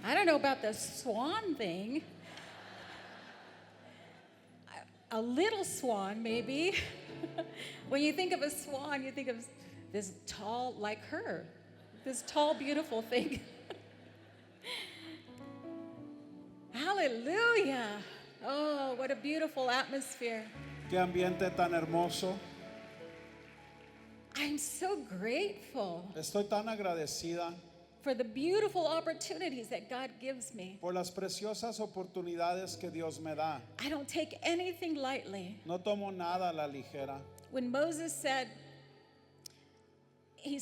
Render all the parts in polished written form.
I don't know about the swan thing. A little swan, maybe. When you think of a swan, you think of this tall, like her, this tall, beautiful thing. Hallelujah. Oh, what a beautiful atmosphere. Qué ambiente tan hermoso. I'm so grateful Estoy tan agradecida for the beautiful opportunities that God gives me. por las preciosas oportunidades que Dios me da. I don't take anything lightly. No tomo nada a la ligera. When Moses said, when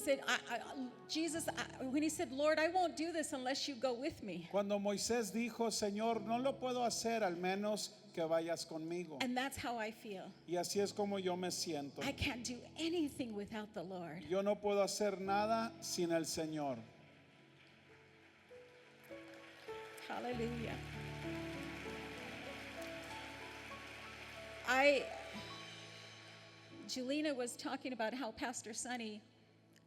he said, Lord, I won't do this unless you go with me. Cuando Moisés dijo, Señor, no lo puedo hacer al menos que vayas conmigo. And that's how I feel. Y así es como yo me siento. I can't do anything without the Lord. Yo no puedo hacer nada sin el Señor. Hallelujah. Julina was talking about how Pastor Sonny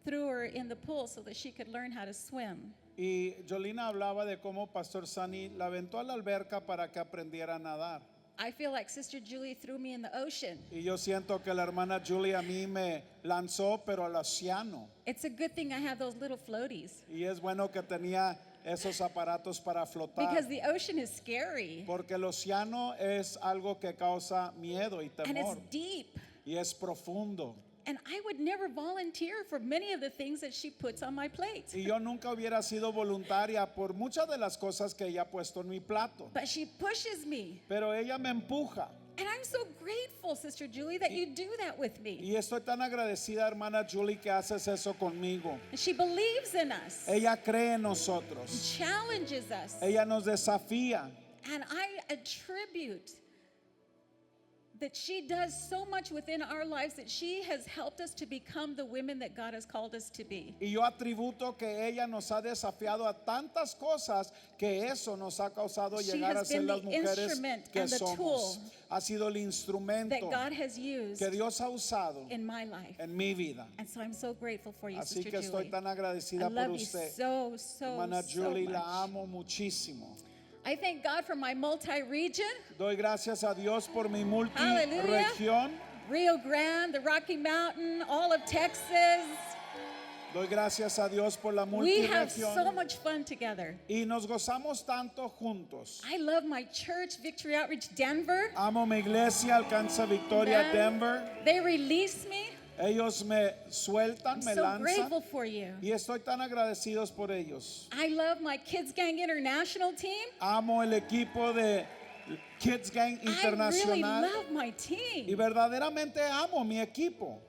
threw her in the pool so that she could learn how to swim. Y Jolina hablaba de cómo Pastor Sani la aventó a la alberca para que aprendiera a nadar. I feel like Sister Julie threw me in the ocean. Y yo siento que la hermana Julie a mí me lanzó, pero al océano. It's a good thing I have those little floaties. Y es bueno que tenía esos aparatos para flotar. Because the ocean is scary. Porque el océano es algo que causa miedo y And it's temor. deep. Y es profundo. And I would never volunteer for many of the things that she puts on my plate. Y yo nunca hubiera sido voluntaria por muchas de las cosas que ella ha puesto en mi plato. But she pushes me. Pero ella me empuja. And I'm so grateful, Sister Julie, that you do that with me. Y estoy tan agradecida, hermana Julie, que haces eso conmigo. And she believes in us. Ella cree en nosotros. Challenges us. Ella nos desafía. And I attribute that she does so much within our lives that she has helped us to become the women that God has called us to be. Y yo atributo que ella nos ha desafiado a tantas cosas que eso nos ha causado She llegar a has ser been las the mujeres instrument que and the somos. tool Ha sido el That instrumento God has used que Dios ha usado in my life. en mi vida. And so I'm so grateful for you, Así Sister que Julie. estoy tan agradecida I por love you usted. so Hermana Julie, much. la amo muchísimo. I thank God for my multi-region, Doy gracias a Dios por mi Hallelujah. multiregión. Rio Grande, the Rocky Mountain, all of Texas. Doy gracias a Dios por la We have so multiregión. much fun together. Y nos gozamos tanto juntos. I love my church, Victory Outreach Denver. Amo mi iglesia, Alcanza Victoria Amen. Denver. They release me. Ellos me sueltan, I'm me so grateful lanzan. for you. Y estoy tan agradecidos por ellos. I love my Kids Gang International team. Amo el equipo de Kids Gang I really Internacional. love my Y team. verdaderamente amo mi equipo.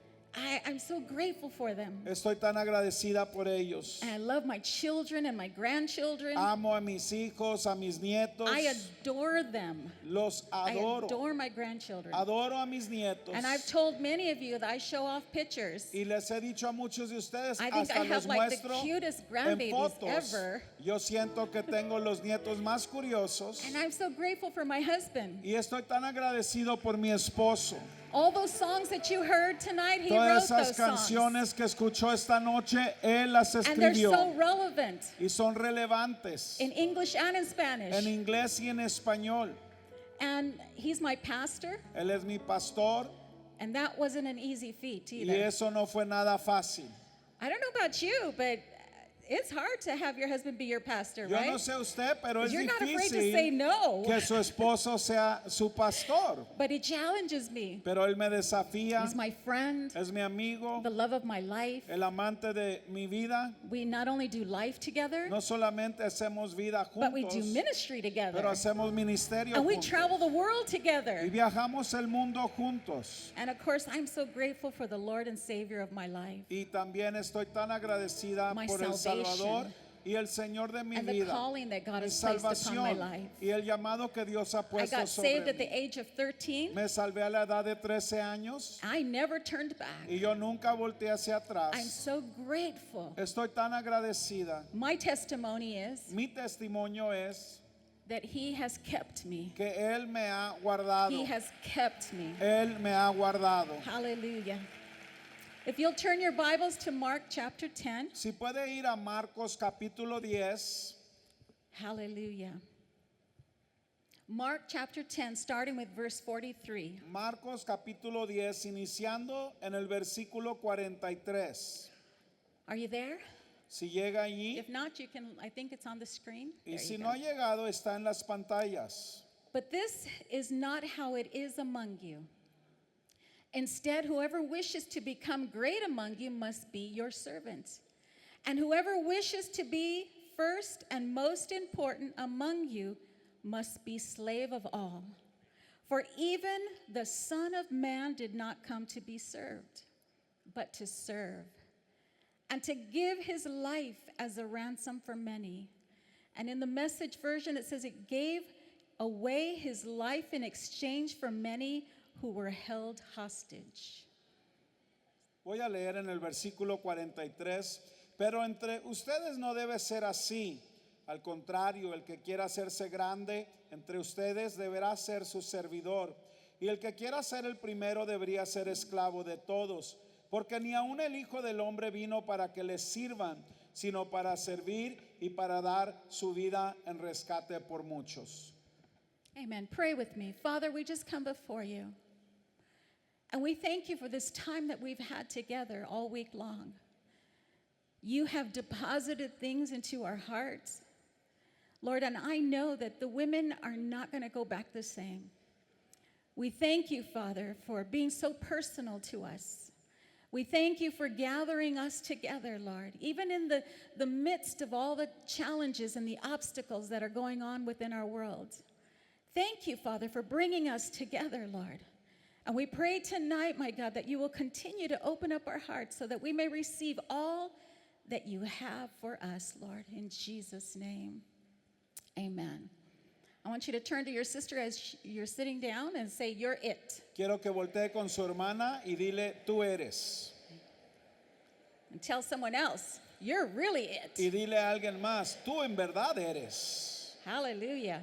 I'm so grateful for them. Estoy tan agradecida por ellos. And I love my children and my grandchildren. Amo a mis hijos, a mis nietos. I adore them. Los I adoro. adore my grandchildren. Adoro a mis nietos. And I've told many of you that I show off pictures. Y les he dicho a muchos de ustedes, I think hasta I have los like the muestro cutest en grandbabies fotos. ever. Yo siento que tengo los nietos más curiosos. And I'm so grateful for my husband. Y estoy tan agradecido por mi esposo. All those songs that you heard tonight, he Todas wrote esas those songs. canciones que escuchó esta noche, él las And they're escribió. so relevant Y son relevantes in English and in Spanish. en inglés y en español. And he's my pastor. Él es mi pastor And that wasn't an easy feat y either. eso no fue nada fácil. I don't know about you, but it's hard to have your husband be your pastor, Yo right? no sé usted, pero es You're not afraid to say difícil no. que su esposo sea su pastor. But he challenges me. Pero él me desafía, He's my friend, es mi amigo, the love of my life. el amante de mi vida. We not only do life together, No solamente hacemos vida but we do juntos, ministry together. pero hacemos ministerio And we juntos. travel the world Y together. viajamos el mundo juntos. And of course, I'm so grateful for the Lord and Savior of my life Y también estoy tan agradecida My por El salvation. Salvador y el Señor de mi and the vida. calling that God Mi has placed upon my salvación life. y el llamado que Dios ha I puesto got sobre saved at the mí. age of 13. Me salvé a la edad de 13 años I never turned back. y yo nunca volteé hacia atrás. I'm so grateful. Estoy tan agradecida. My testimony is Mi testimonio es that He has kept me. que Él me ha guardado. He has kept me. Él me ha guardado. Hallelujah. If you'll turn your Bibles to Mark chapter 10. Si puede ir a Marcos capítulo 10. Hallelujah. Mark chapter 10, starting with verse 43. Marcos capítulo 10, iniciando en el versículo 43. Are you there? Si llega allí, If not, you can, I think it's on the screen. y There si you no go. ha llegado, está en las pantallas. But this is not how it is among you. Instead, whoever wishes to become great among you must be your servant. And whoever wishes to be first and most important among you must be slave of all. For even the Son of Man did not come to be served, but to serve, and to give his life as a ransom for many. And in the Message version, it says it gave away his life in exchange for many who were held hostage. Voy a leer en el versículo 43. Pero entre ustedes no debe ser así. Al contrario, el que quiera hacerse grande entre ustedes deberá ser su servidor. Y el que quiera ser el primero debería ser esclavo de todos. Porque ni aun el Hijo del Hombre vino para que les sirvan, sino para servir y para dar su vida en rescate por muchos. Amen. Pray with me. Father, we just come before you. And we thank you for this time that we've had together all week long. You have deposited things into our hearts, Lord, and I know that the women are not going to go back the same. We thank you, Father, for being so personal to us. We thank you for gathering us together, Lord, even in the midst of all the challenges and the obstacles that are going on within our world. Thank you, Father, for bringing us together, Lord. And we pray tonight, my God, that you will continue to open up our hearts so that we may receive all that you have for us, Lord, in Jesus' name. Amen. I want you to turn to your sister as you're sitting down and say, "You're it." Quiero que voltee con su hermana y dile, tú eres. And tell someone else, "You're really it." Y dile a alguien más, tú en verdad eres. Hallelujah.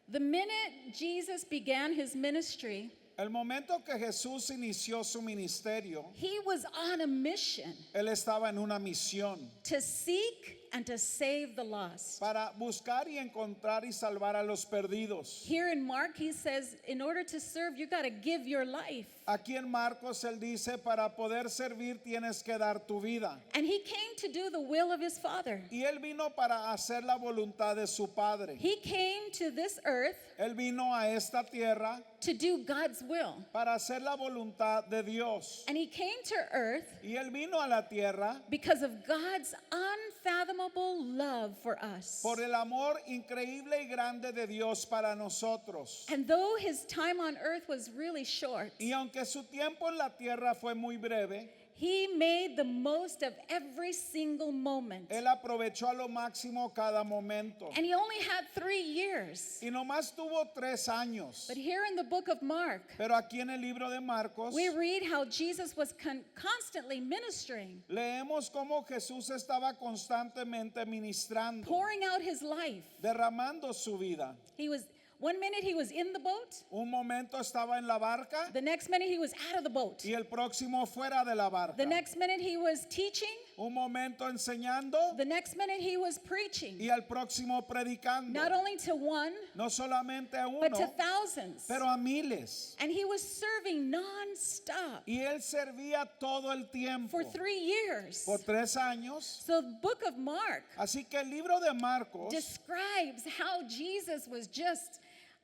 The minute Jesus began his ministry, El momento que Jesús inició su ministerio, he was on a mission él estaba en una misión to seek and to save the lost. para buscar y encontrar y salvar a los perdidos. Here in Mark, he says, in order to serve, you got to give your life. Aquí en Marcos él dice, para poder servir tienes que dar tu vida. And he came to do the will of his Father. Y él vino para hacer la voluntad de su Padre. He came to this earth Él vino a esta tierra to do God's will. para hacer la voluntad de Dios. And he came to earth Y él vino a la tierra because of God's unfathomable love for us. por el amor increíble y grande de Dios para nosotros. And though his time on earth was really short, Y aunque su tiempo en la tierra fue muy breve, he made the most of every single moment. él aprovechó a lo máximo cada momento. And he only had 3 years. Y nomás tuvo 3 años. But here in the book of Mark, Pero aquí en el libro de Marcos we read how Jesus was constantly ministering, leemos cómo Jesús estaba constantemente ministrando, pouring out his life. derramando su vida. He was, one minute he was in the boat, Un momento estaba en la barca the next minute he was out of the boat. y el próximo fuera de la barca. The next minute he was teaching, Un momento enseñando the next minute he was preaching. y al próximo predicando. Not only to one, No solamente a but to uno, thousands. pero a miles. And he was serving non-stop Y él servía todo el tiempo for 3 years. por 3 años. So the book of Mark Así que el libro de Marcos describes how Jesus was just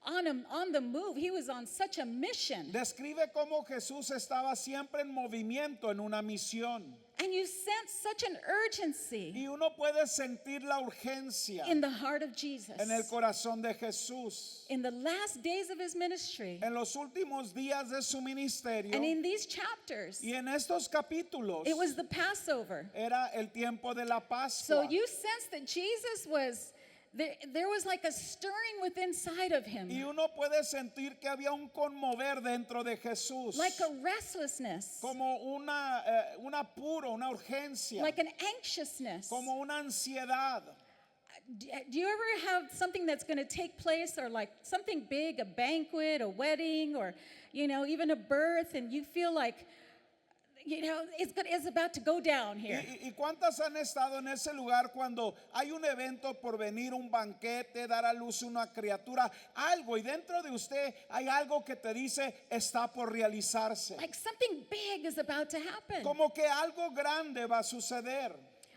on the move. He was on such a mission. describe cómo Jesús estaba siempre en movimiento, en una misión. And you sense such an urgency Y uno puede sentir la urgencia in the heart of Jesus. en el corazón de Jesús. In the last days of his ministry, En los últimos días de su ministerio and in these chapters, y en estos capítulos it was the Passover. era el tiempo de la Pascua. So you sense that Jesus was, there was like a stirring within inside of him, Y uno puede sentir que había un conmover dentro de Jesús, like a restlessness, como un apuro, una urgencia, like an anxiousness. como una ansiedad. Do you ever have something that's going to take place, or like something big, a banquet, a wedding, or even a birth, and you feel like it's about to go down here. ¿Y cuántas han estado en ese lugar cuando hay un evento por venir, un banquete, dar a luz una criatura, algo, y dentro de usted hay algo que te dice está por realizarse? Like something big is about to happen. Como que algo grande va a suceder.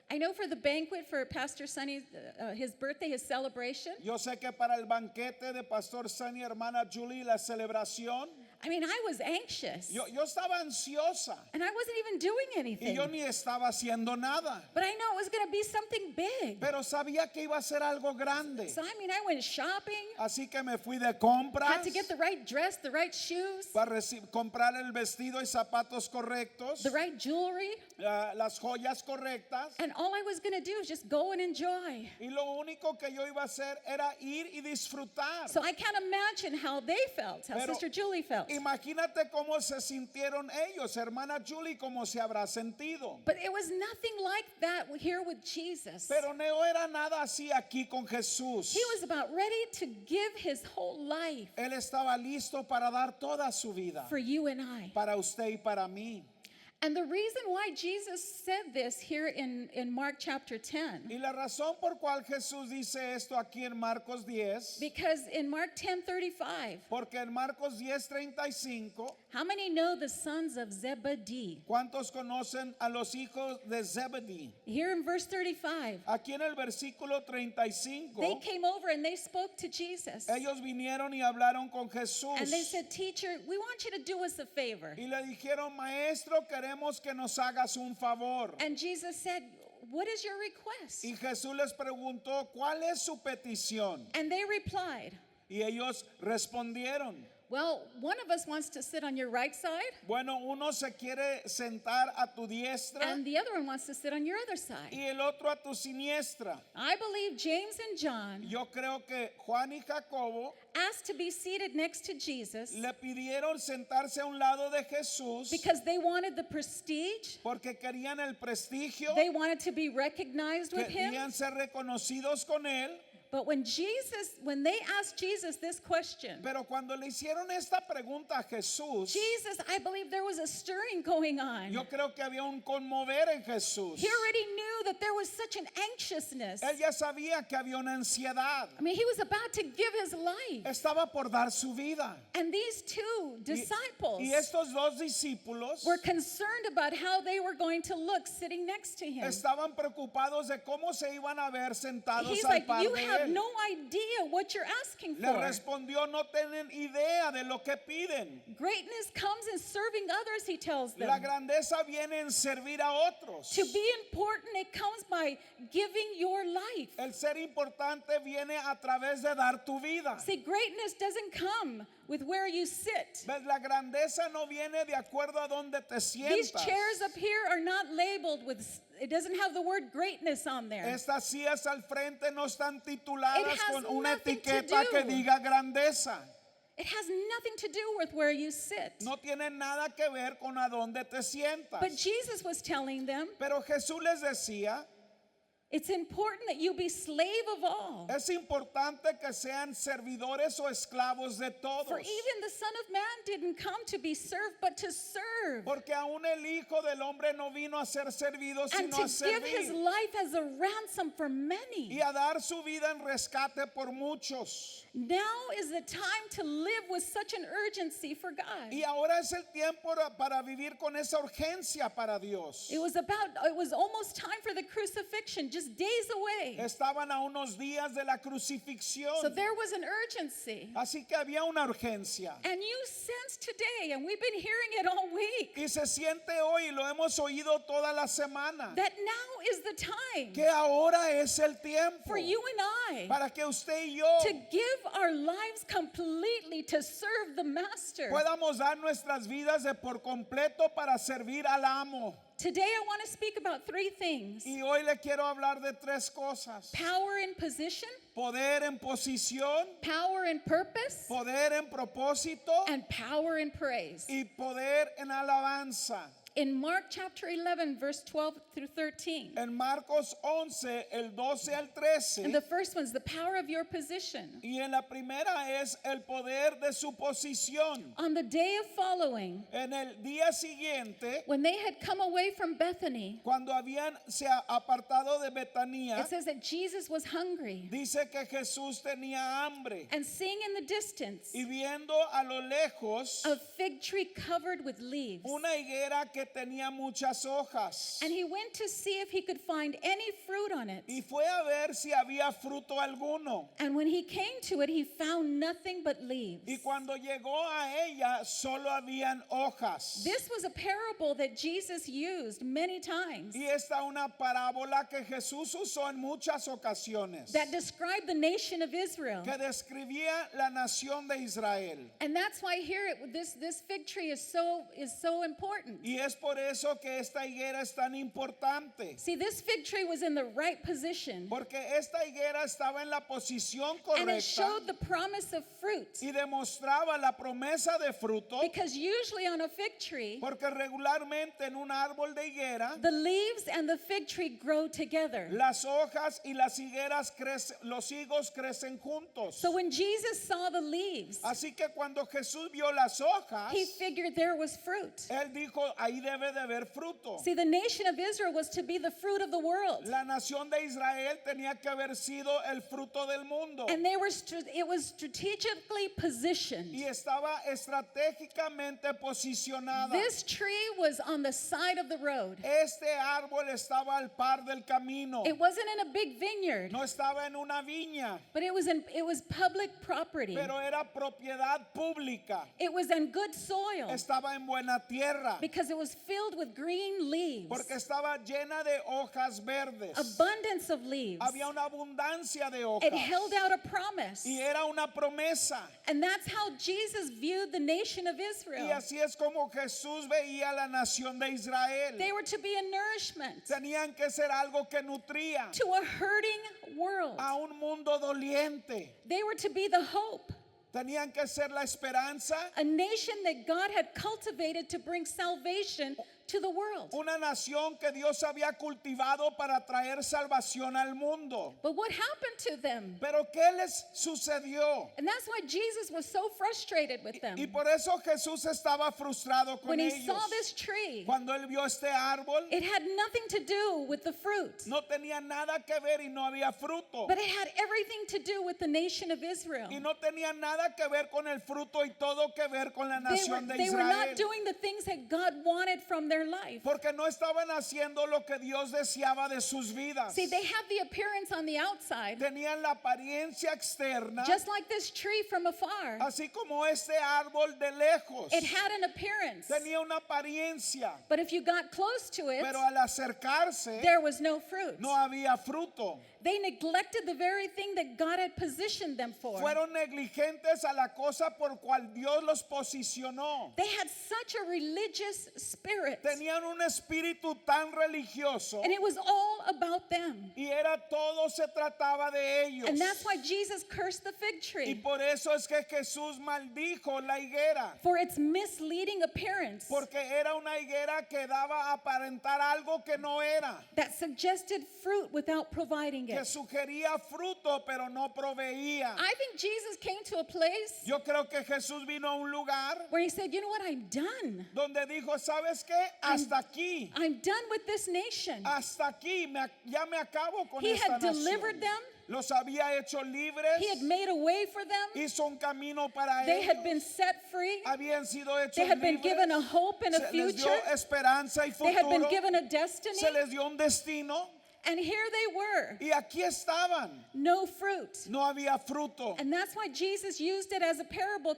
I know for the banquet for Pastor Sonny's, his birthday, his celebration, Yo sé que para el banquete de Pastor Sunny, hermana Julie, la celebración, I mean, I was anxious. yo estaba ansiosa And I wasn't even doing y anything. yo ni estaba haciendo nada, But I know it was going to be something big. pero sabía que iba a ser algo grande. So, I mean, I went shopping, Así que me fui de had compras to get the right dress, the right shoes, para comprar el vestido y zapatos correctos, the right jewelry. las joyas correctas. And all I was going to do was just go and enjoy. Y lo único que yo iba a hacer era ir y disfrutar. So I can't imagine how they felt, how Pero Sister Julie felt. Imagínate cómo se sintieron ellos, hermana Julie, cómo se habrá sentido. But it was nothing like that here with Jesus. Pero no era nada así aquí con Jesús. He was about ready to give his whole life Él estaba listo para dar toda su vida, for you and I. para usted y para mí. And the reason why Jesus said this here in Mark chapter 10, Y la razón por cual Jesús dice esto aquí en Marcos 10, because in Mark 10:35, porque en Marcos 10:35, how many know the sons of Zebedee? ¿cuántos conocen a los hijos de Zebedee? Here in verse 35, Aquí en el versículo 35, they came over and they spoke to Jesus. ellos vinieron y hablaron con Jesús. And they said, "Teacher, we want you to do us a favor." Y le dijeron, maestro, queremos que nos hagas un favor. And Jesus said, "What is your request?" Y Jesús les preguntó, ¿cuál es su petición? And they replied, Y ellos respondieron, "Well, one of us wants to sit on your right side, bueno, uno se quiere sentar a tu diestra and the other one wants to sit on your other side." y el otro a tu siniestra. I believe James and John Yo creo que Juan y Jacobo asked to be seated next to Jesus le pidieron sentarse a un lado de Jesús because they wanted the prestige, porque querían el prestigio, they wanted to be recognized with him. querían ser reconocidos con él. But when they asked Jesus this question, Pero cuando le hicieron esta pregunta a Jesús, Jesus, I believe there was a stirring going on. yo creo que había un conmover en Jesús. He already knew that there was such an anxiousness. Él ya sabía que había una ansiedad. I mean, he was about to give his life. Estaba por dar su vida. And these two disciples Y estos dos discípulos were concerned about how they were going to look sitting next to him. estaban preocupados de cómo se iban a ver sentados He's al like, par "You de have él. no idea what you're asking Le for. respondió, no tienen idea de lo que piden. Greatness comes in serving others," he tells them. La grandeza viene en servir a otros. To be important, it comes by giving your life. El ser importante viene a través de dar tu vida. See, greatness doesn't come with where you sit. ¿Ves? La grandeza no viene de acuerdo a donde te These sientas. chairs up here are not labeled with, it doesn't have the word greatness on there. Estas sillas al frente no están tituladas It has con una nothing to etiqueta que do. diga grandeza. It has nothing to do with where you sit. No tiene nada que ver con a dónde te sientas. But Jesus was telling them, Pero Jesús les decía, it's important that you be slave of all. es importante que sean servidores o esclavos de todos. For even the Son of Man didn't come to be served, but to serve. Porque aún el Hijo del Hombre no vino a ser servido, And sino a to give his servir. life as a ransom for many. Y a dar su vida en rescate por muchos. Now is the time to live with such an urgency for God. Y ahora es el tiempo para vivir con esa urgencia para Dios. It was almost time for the crucifixion, just days away. Estaban a unos días de la crucifixión. So there was an urgency. Así que había una urgencia. And you sense today, and we've been hearing it all week, Y se siente hoy, y lo hemos oído toda la semana, that now is the time que ahora es el tiempo for you and I para que usted y yo to give our lives completely to serve the Master. podamos dar nuestras vidas de por completo para servir al amo. Today I want to speak about three things: Y hoy le quiero hablar de tres cosas: power in position, poder en posición, power in purpose, poder en propósito and power in praise. y poder en alabanza. in Mark chapter 11, verse 12 through 13. En Marcos 11, el 12 al And the 13. first one's the power of your position. Y en la primera es el poder de su posición. On the day of following, En el día siguiente, when they had come away from Bethany, cuando habían se apartado de Betania, it says that Jesus was hungry. dice que Jesús tenía hambre. And seeing in the distance Y viendo a lo lejos a fig tree covered with leaves, una higuera que tenía muchas hojas. and he went to see if he could find any fruit on it. Y fue a ver si había fruto alguno. And when he came to it, he found nothing but leaves. Y cuando llegó a ella, solo habían hojas. This was a parable that Jesus used many times Y esta una parábola que Jesús usó en muchas ocasiones, that described the nation of Israel. que describía la nación de Israel. And that's why here this fig tree is so important. Y es por eso que esta higuera es tan importante. See, this fig tree was in the right position, Porque esta higuera estaba en la posición and it correcta showed the promise of fruit. y demostraba la promesa de fruto. Because usually on a fig tree, Porque regularmente en un árbol de higuera, the leaves and the fig tree grow together. las hojas y las higueras crecen, los higos crecen juntos. So when Jesus saw the leaves, Así que cuando Jesús vio las hojas, he figured there was fruit. él dijo, ahí debe de haber fruto. See, the nation of Israel was to be the fruit of the world. La nación de Israel tenía que haber sido el fruto del mundo. And it was strategically positioned. Y estaba estratégicamente posicionada. This tree was on the side of the road. Este árbol estaba al par del camino. It wasn't in a big vineyard, No estaba en una viña, but it was public property. pero era propiedad pública. It was on good soil Estaba en buena tierra, because it was filled with green leaves, porque estaba llena de hojas verdes. abundance of leaves. Había una abundancia de It hojas. held out a promise. Y era una promesa. And that's how Jesus viewed the nation of Y Israel. así es como Jesús veía la nación de Israel. They were to be a nourishment Tenían que ser algo que nutría to a hurting world. a un mundo doliente. They were to be the hope, Tenían que ser la esperanza. a nation that God had cultivated to bring salvation to the world. Una nación que Dios había cultivado para traer salvación al mundo. But what happened to them? Pero ¿qué les sucedió? And that's why Jesus was so frustrated with them. Y por eso Jesús estaba frustrado con When he ellos. saw this tree, Cuando él vio este árbol, it had nothing to do with the fruit, no tenía nada que ver y no había fruto. but it had everything to do with the nation of Israel. Y no tenía nada que ver con el fruto y todo que ver con la nación de They were Israel. not doing the things that God wanted from their life. Porque no estaban haciendo lo que Dios deseaba de sus vidas. See, they have the appearance on the outside, Tenían la apariencia externa, just like this tree from afar. así como este árbol de lejos. It had an appearance, Tenía una apariencia, but if you got close to it, pero al acercarse there was no fruit. no había fruto. They neglected the very thing that God had positioned them for. Fueron negligentes a la cosa por cual Dios los posicionó. They had such a religious spirit, Tenían un espíritu tan religioso and it was all about them. y era todo se trataba de ellos. And that's why Jesus cursed the fig Y tree por eso es que Jesús maldijo la higuera, for its misleading appearance porque era una higuera que daba a aparentar algo que no era, that suggested fruit without providing que it. sugería fruto pero no proveía. I think Jesus came to a place Yo creo que Jesús vino a un lugar where he said, you know what, I'm done. donde dijo, ¿sabes qué? Hasta aquí, I'm done with this nation. hasta aquí, ya me acabo con He esta had delivered nación. them. Los había hecho libres, He had made a way for them. hizo un camino para They ellos, had been set free. habían sido hechos They had been libres, given a hope and a se les dio future. esperanza y They had been futuro, given a destiny. se les dio un destino And here they were, y aquí estaban, no fruit. no había fruto. And that's why Jesus used it as a parable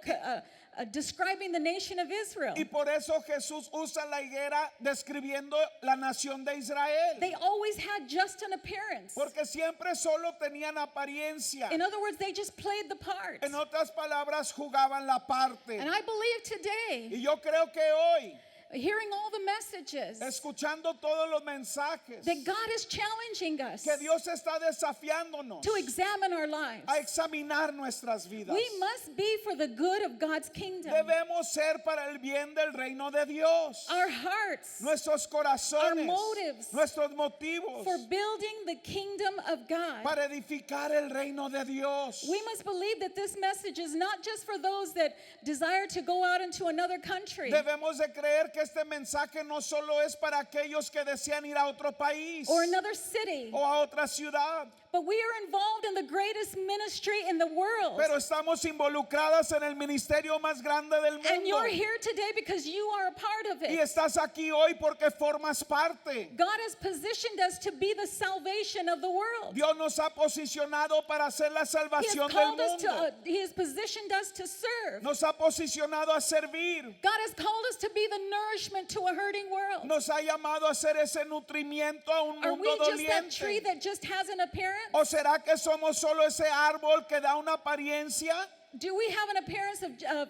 describing the nation of Israel. Y por eso Jesús usa la higuera describiendo la nación de Israel, They always had just an appearance. porque siempre solo tenían apariencia. In other words, they just played the part. En otras palabras, jugaban la parte. And I believe today Y yo creo que hoy hearing all the messages, escuchando todos los mensajes, that God is challenging us que Dios está desafiándonos to examine our lives. a examinar nuestras vidas. We must be for the good of God's kingdom. Debemos ser para el bien del reino de Dios. Our hearts Nuestros corazones, our motives nuestros motivos for building the kingdom of God. para edificar el reino de Dios. We must believe that this message is not just for those that desire to go out into another country Debemos de creer que este mensaje no solo es para aquellos que desean ir a otro país or another city, o a otra ciudad, but we are involved in the greatest ministry in the world. pero estamos involucradas en el ministerio más grande del And mundo. you're here today because you are a part of Y it. estás aquí hoy porque formas parte. God has positioned us to be the salvation of the world. Dios nos ha posicionado para hacer la He has salvación del called us mundo. He has positioned us to serve. Nos ha posicionado a servir. God has called us to be the nourishment to a hurting world. Nos ha llamado a hacer ese nutrimiento a un Are mundo we just that tree doliente. that just has an appearance? ¿O será que somos solo ese árbol que da una apariencia? Do we have an appearance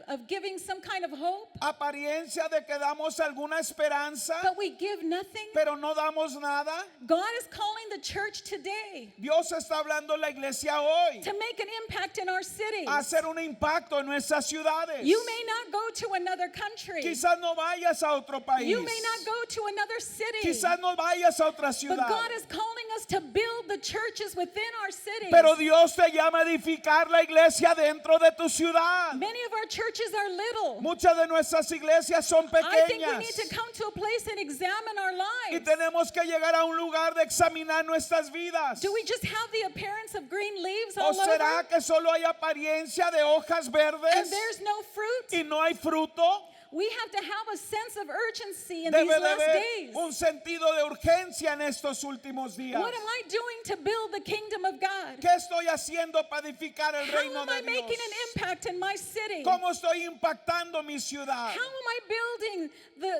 of giving some kind of hope, Apariencia de que damos alguna esperanza, but we give nothing? pero no damos nada. God is calling the church today Dios está hablando a la iglesia hoy to make an impact in our cities. a hacer un impacto en nuestras ciudades. You may not go to another country. Quizás no vayas a otro país. You may not go to another city. Quizás no vayas a otra But ciudad. God is calling us to build the churches within our cities. Pero Dios te llama a edificar la iglesia dentro de tu ciudad. Many of our churches are little. Muchas de nuestras iglesias son I think we need pequeñas to come to a place and examine our y lives. tenemos que llegar a un lugar de examinar nuestras vidas. Do we just have the appearance of green leaves ¿O all over? será que solo hay apariencia de hojas verdes And there's no fruit? y no hay fruto? We have to have a sense of urgency in Debe these de last haber days. un sentido de urgencia en estos últimos días. What am I doing to build the kingdom of God? ¿Qué estoy haciendo para edificar el How reino am I de making Dios? an impact in my city? ¿Cómo estoy impactando mi ciudad? How am I building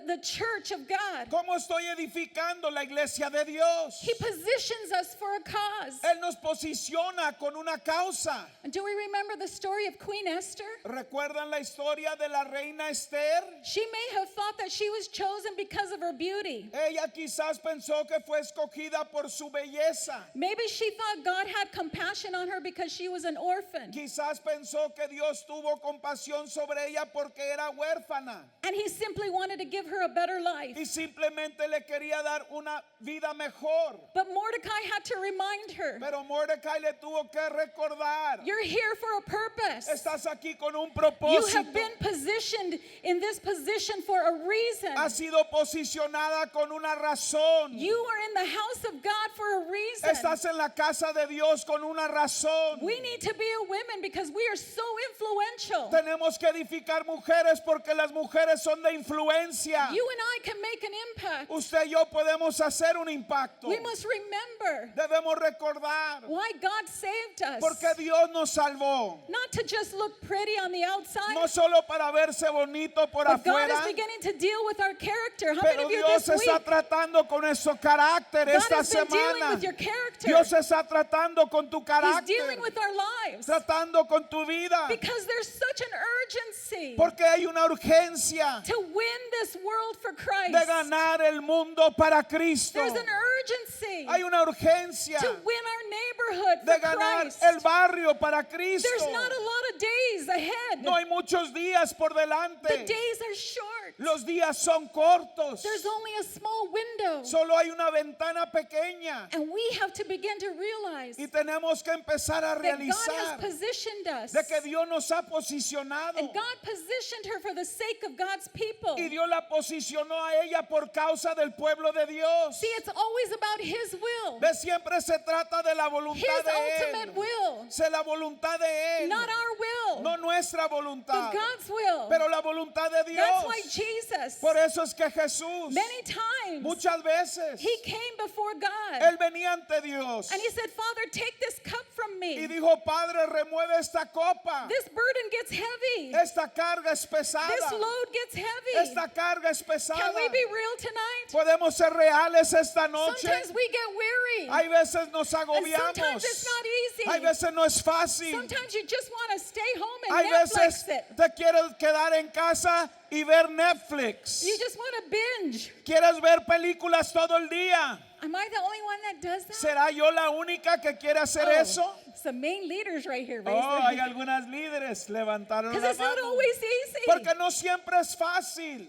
the church of God? ¿Cómo estoy edificando la iglesia de Dios? He positions us for a cause. Él nos posiciona con una causa. And do we remember the story of Queen Esther? ¿Recuerdan la historia de la reina Esther? She may have thought that she was chosen because of her beauty. Ella quizás pensó que fue escogida por su belleza. Maybe she thought God had compassion on her because she was an orphan. Quizás pensó que Dios tuvo compasión sobre ella porque era huérfana And he simply wanted to give her a better life. y simplemente le quería dar una vida mejor. But Mordecai had to remind her, Pero Mordecai le tuvo que recordar, you're here for a purpose. estás aquí con un You propósito. have been positioned in this position for a reason. Ha sido posicionada con una razón. You are in the house of God for a reason. Estás en la casa de Dios con una razón. We need to be a women because we are so influential. Tenemos que edificar mujeres porque las mujeres son de influencia. You and I can make an impact. Usted y yo podemos hacer un impacto. We must remember Debemos recordar why God saved us. porque Dios nos salvó. Not to just look pretty on the outside, No solo para verse bonito por but God afuera, is beginning to deal with our character. How many pero of you Dios this está week, tratando con nuestro carácter God esta has been dealing semana. with your character? Dios está tratando con tu He's carácter, dealing with our lives. tratando con tu vida, Because there's such an urgency porque hay una urgencia to win this world for Christ. de ganar el mundo para Cristo. There's an urgency Hay una urgencia to win our neighborhood de for ganar Christ. el barrio para Cristo. There's not a lot of days ahead. No hay muchos días por The delante. days are short. Los días son cortos. There's only a small window. Solo hay una ventana pequeña. And we have to begin to realize Y tenemos que empezar a that God has realizar positioned us. de que Dios nos ha posicionado. And God positioned her for the sake of God's people. Y Dios la posicionó a ella por causa del pueblo de Dios. See, it's always about His will, De siempre se trata de la His voluntad de ultimate Él. will, Se la voluntad de Él. not our will, No nuestra voluntad. but God's will. Pero la voluntad de That's why Dios. Jesus, Por eso es que Jesús many times, muchas veces He came before God Él venía ante Dios and He said, Father, take this cup from y me. dijo, Padre, remueve esta copa. This burden gets heavy. Esta carga es pesada. This load gets heavy. Esta carga es pesada. Can we be real tonight? Podemos ser reales esta noche. Sometimes we get weary. Hay veces nos And agobiamos. sometimes it's not easy. Hay veces no es fácil. Sometimes you just want to stay home and Hay veces Netflix it. te quieres quedar en casa y ver Netflix. You just want to binge. Quieres ver películas todo el día. Am I the only one that does that? ¿Será yo la única que quiere hacer Oh, eso? some main leaders right here. Oh, hay algunas líderes levantaron Because la it's not mano. always easy. Porque no siempre es fácil,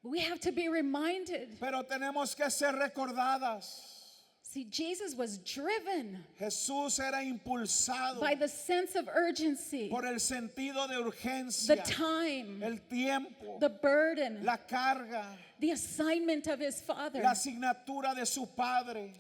We have to be reminded. pero tenemos que ser recordadas. See, Jesus was driven Jesús era impulsado by the sense of urgency, por el sentido de the urgencia, time, el tiempo, the burden, la carga, the assignment of his Father. la asignatura de su Padre.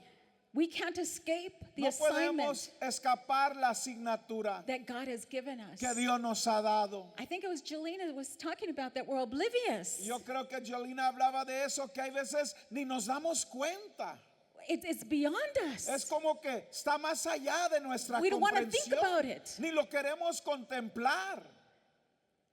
We can't escape the No assignment podemos escapar la asignatura that God has given us. que Dios nos ha dado. I think it was Jelena that was talking about that we're oblivious. Yo creo que Jolina hablaba de eso, que hay veces ni nos damos cuenta. It's beyond Es us. como que está más allá de nuestra We don't want to think comprensión. about it. Ni lo queremos contemplar.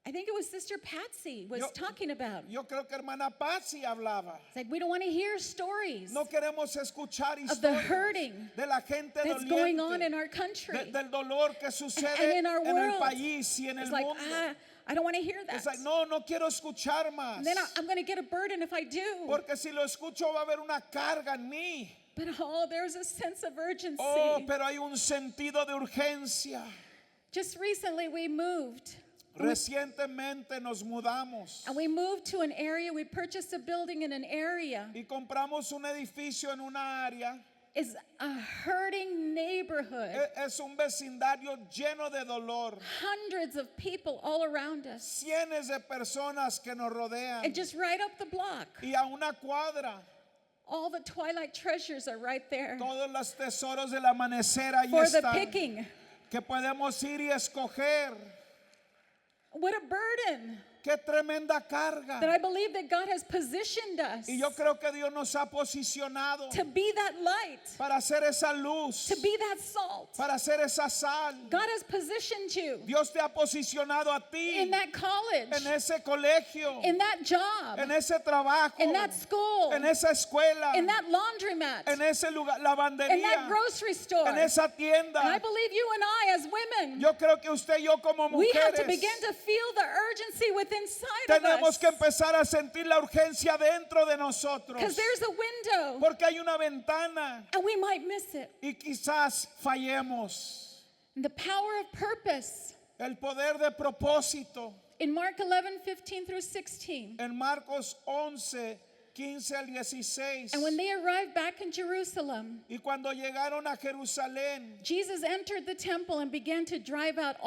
I think it was Sister Patsy was Yo- talking about. Yo creo que hermana Patsy hablaba. It's like we don't want to hear stories No queremos escuchar of the historias hurting de la gente that's going on doliente, in our country. del dolor que sucede And in our en el world. país y en el It's like, mundo. I don't want to hear that. Es like, no quiero escuchar más. And then I'm going to get a burden if I do. Porque si lo escucho va a haber una carga en mí. But there's a sense of urgency. Oh, pero hay un sentido de urgencia. Just recently we moved. Recientemente nos mudamos And we moved to an area, we purchased a building in an area. y compramos un edificio en una área. It's a hurting neighborhood. Es un vecindario lleno de dolor. Hundreds of people all around us. Cientos de personas que nos rodean. And just right up the block, Y a una cuadra, all the twilight treasures are right there todos los tesoros del amanecer ahí for the están. picking. Que podemos ir y escoger. What a burden Qué tremenda carga. that I believe that God has positioned us Y yo creo que Dios nos ha posicionado to be that light, para hacer esa luz, to be that salt. para hacer esa sal. God has positioned you Dios te ha posicionado a ti in that college, en ese colegio, in that job, en ese trabajo, in that school, en esa escuela, in that laundromat, en ese lugar, in that lavandería, grocery store. en esa tienda. And I believe you and I as women, Yo creo que usted y yo como we have to mujeres begin to feel the urgency within inside tenemos of que us. empezar a sentir la urgencia dentro de nosotros. Because there's a window Porque hay una ventana and we might miss it. y quizás fallemos. And the power of purpose. El poder de propósito. In Mark 11:15 through 16. En Marcos 11, 15 al 16. And when they arrived back in Jerusalem, Y cuando llegaron a Jerusalén, Jesus entered the temple and began to drive out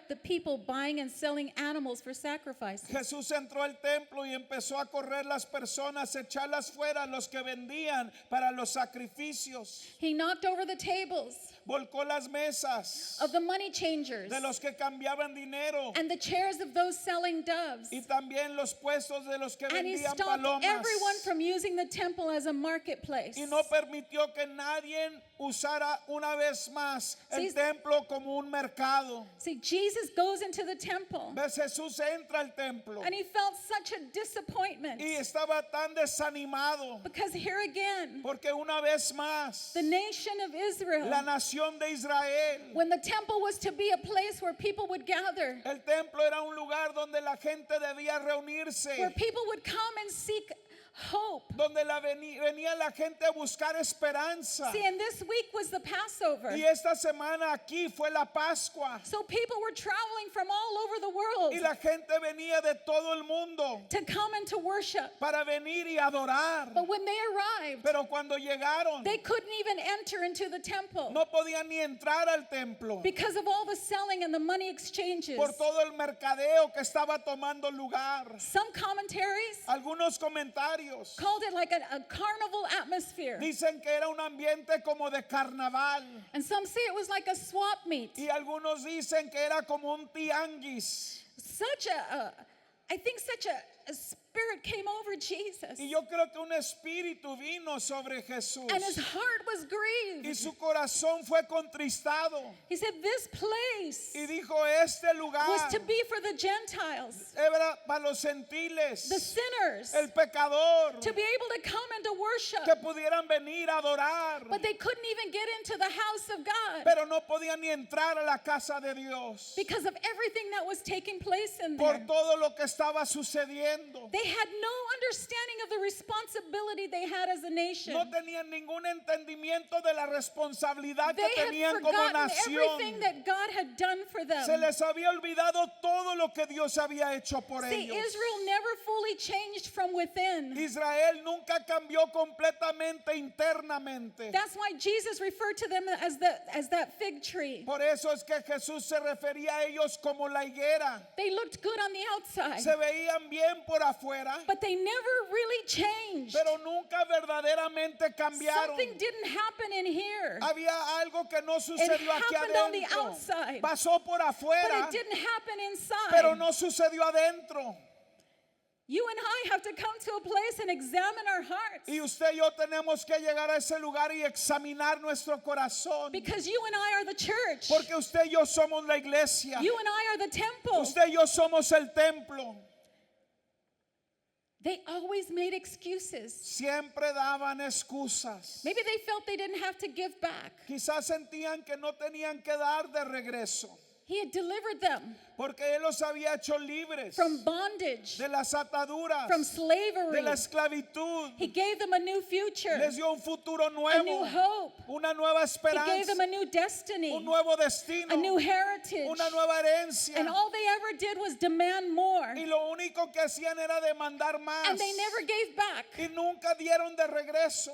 the people buying and selling animals for sacrifices. Jesús entró al templo y empezó a correr las personas, echarlas fuera, los que vendían para los sacrificios. He knocked over the tables Volcó las mesas of the money changers de los que cambiaban dinero and the chairs of those selling doves. y también los puestos de los que And he vendían stopped palomas. everyone from using the temple as a marketplace. Y no permitió que nadie usara una vez más el Sí. templo como un mercado. See, Jesus goes into the temple ¿Ves? Jesús entra al templo and he felt such a disappointment y estaba tan desanimado because here again, porque una vez más the nation of Israel, la nación de Israel, when the temple was to be a place where people would gather, el templo era un lugar donde la gente debía where reunirse, people would come and seek hope. donde venía la gente a buscar esperanza. See, and this week was the Passover. Y esta semana aquí fue la Pascua So people were traveling from all over the world y la gente venía de todo el mundo to come and to worship. para venir y adorar. But when they arrived, Pero cuando llegaron, they couldn't even enter into the temple no podían ni entrar al templo because of all the selling and the money exchanges. por todo el mercadeo que estaba tomando lugar. Some commentaries Algunos comentarios called it like a carnival atmosphere. dicen que era un ambiente como de carnaval And some say it was like a swap meet. y algunos dicen que era como un tianguis. I think such a spirit came over Jesus. Y yo creo que un espíritu vino sobre Jesús And his heart was y grieved. su corazón fue contristado He said, this place y dijo, este lugar was to be for the Gentiles, era para los gentiles, the sinners, el pecador, to be able to come and to worship. que pudieran venir a adorar. entrar. But they couldn't even get into the house of God Pero no podían ni entrar a la casa de Dios because of everything that was taking place in por there. todo lo que estaba sucediendo. They had no understanding of the responsibility they had as a nation. No tenían ningún entendimiento de la responsabilidad que They had tenían como forgotten everything nación. that God had done for them. Se les había olvidado todo lo que Dios había hecho por See, ellos. Israel never fully changed from within. Israel nunca cambió completamente internamente. That's why Jesus referred to them as that fig tree. Por eso es que Jesús se refería a ellos como la higuera. They looked good on the outside, Se veían bien por afuera, but they never really changed. pero nunca verdaderamente cambiaron. Something didn't happen in here, Había algo que no sucedió aquí happened on the adentro. outside, Pasó por but afuera, it didn't happen inside. pero no sucedió adentro. You and I have to come to a place and examine our hearts, Y usted y yo tenemos que llegar a ese lugar y examinar nuestro corazón. because you and I are the church. Porque usted y yo somos la iglesia. You and I are the temple. Usted y yo somos el templo. They always made excuses. Siempre daban excusas. Maybe they felt they didn't have to give back. Quizás sentían que no tenían que dar de regreso. He had delivered them Porque Él los había hecho libres from bondage, de las ataduras, from de slavery. la esclavitud. He gave them a new future, Les dio un futuro a new nuevo, hope. una nueva He gave them esperanza, a new destiny, un nuevo destino, a new heritage. una nueva herencia. And all they ever did was demand more. Y lo único que hacían era demandar más. And they never gave back. Y nunca dieron de regreso.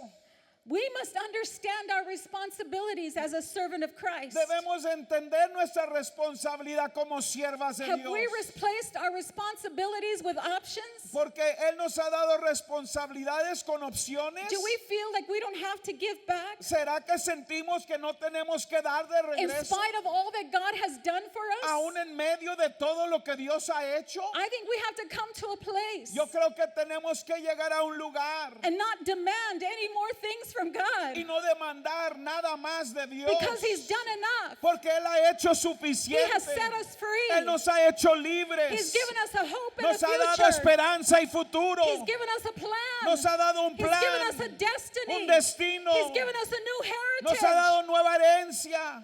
We must understand our responsibilities as a servant of Christ. Debemos entender nuestra responsabilidad como siervas de Have Dios. we replaced our responsibilities with options? Porque Él nos ha dado responsabilidades con opciones. Do we feel like we don't have to give back? ¿Será que sentimos que no tenemos que dar de In regreso? spite of all that God has done for us? Aún en medio de todo lo que Dios ha hecho. I think we have to come to a place Yo creo que tenemos que llegar a un lugar and not demand any more things from God, y no demandar nada más de Dios. because He's done enough. Porque Él ha hecho He suficiente. has set us free. Él nos ha hecho libres. He's given us a hope and a Nos ha dado future. esperanza y futuro. He's given us a plan. Nos ha dado un He's given us a plan, destiny. un destino. He's given us a new Nos ha heritage. dado nueva herencia.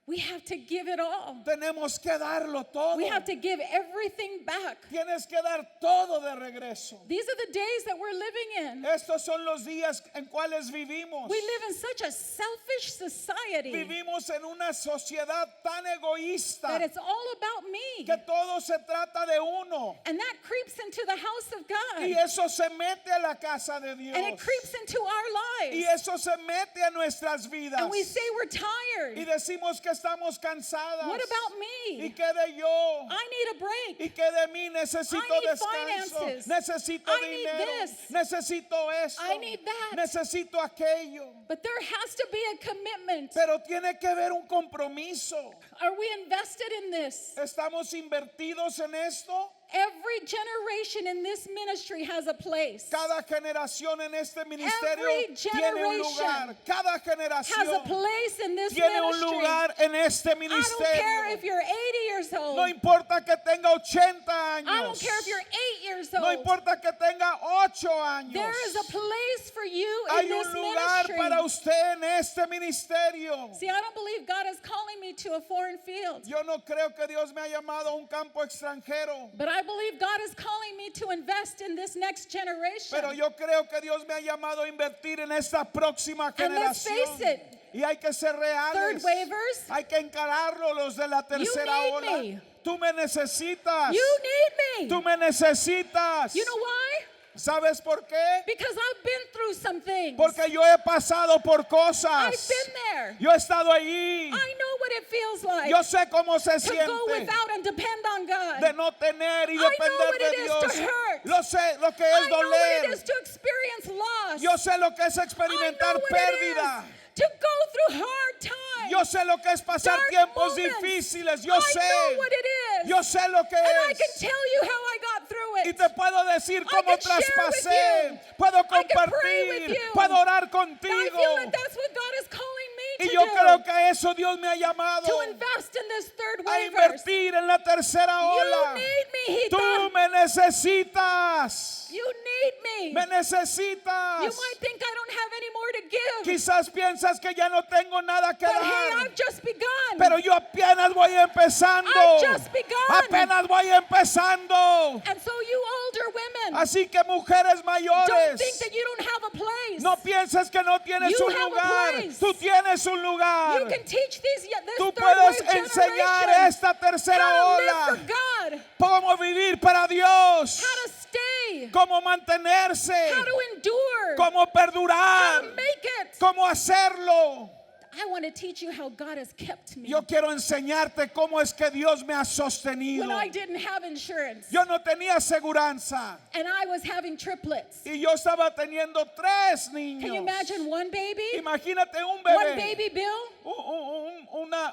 We have to give it all. Tenemos que darlo todo. We have to give everything back. Tienes que dar todo de regreso. These are the days that we're living in. Estos son los días en cuales vivimos. We live in such a selfish society Vivimos en una sociedad tan egoísta that it's all about me. que todo se trata de uno. And that creeps into the house of God. Y eso se mete a la casa de Dios. And it creeps into our Y lives. eso se mete a nuestras vidas. And we say we're Y tired. decimos que estamos cansadas. What about ¿Y me? qué de yo? I need a break. ¿Y qué de mí? Necesito I need descanso. finances. Necesito I need dinero. this. Necesito esto. I need that. Necesito aquello. But there has to be a commitment. Pero tiene que haber un compromiso. Are we invested in this? ¿Estamos invertidos en esto? Every generation in this ministry has a place. Cada generación en este ministerio Every tiene un lugar. Cada Has a generación place in this tiene un ministry. lugar en este I don't care ministerio. if you're 80 years old. No importa que tenga 80 años. I don't care if you're 8 years No old. importa que tenga 8 años. There is a place for you in Hay this un lugar ministry. para usted en este ministerio. See, I don't believe God is calling me to a foreign field. Yo no creo que Dios me ha llamado a un campo extranjero. But I believe God is calling me to invest in this next generation. Pero yo creo que Dios me ha llamado a invertir en esta próxima And let's generación. face it, Y hay que ser reales. third wavers, Hay que encararlo los de la tercera need ola. me. Tú me necesitas. you need me. Tú me necesitas. You know why? ¿Sabes por qué? Because I've been through some things. Porque yo he pasado por I've cosas. been there. Yo he estado allí. I know what it feels like Yo sé cómo se to go siente without and depend on God. de no tener y I know depender what de it is to Dios. hurt. Lo sé lo que I es know what it doler. is to experience loss. Yo sé lo que es I know experimentar what pérdida. it is to go through hard times. Yo sé lo que es pasar Dark tiempos moments. difíciles. Yo I sé. know what it is. Yo sé lo que And I es. can tell you how I got through it. Y te puedo decir cómo can share with traspasé. you. Puedo I can pray with compartir. you. Puedo orar I contigo. feel that that's what God is calling me Y to yo do. creo que a eso Dios me ha llamado. To invest in this third A way verse. invertir en la tercera You ola. need me, Tú Hita. me necesitas. You need me. Me necesitas. You might think I don't have any more to give. Quizás piensas que ya no tengo nada que But hey, dar. I've just begun. Pero yo apenas voy empezando. I've just begun. Apenas voy empezando. And so you older women, Así que mujeres don't mayores, think that you don't have a place. no pienses que no tienes You un have a lugar. place. Tú tienes un lugar. You can teach this Tú third puedes wave enseñar generation esta tercera how to live ola. for God, Cómo vivir para Dios. how to stay, Cómo mantenerse. how to endure, Cómo how perdurar. to make it. Cómo hacerlo. I want to teach you how God has kept me Yo quiero enseñarte cómo es que Dios me ha sostenido. when I didn't have insurance Yo no tenía seguranza and I was having triplets. y yo estaba teniendo 3 Can you niños. imagine one baby? Imagínate un One bebé, baby bill?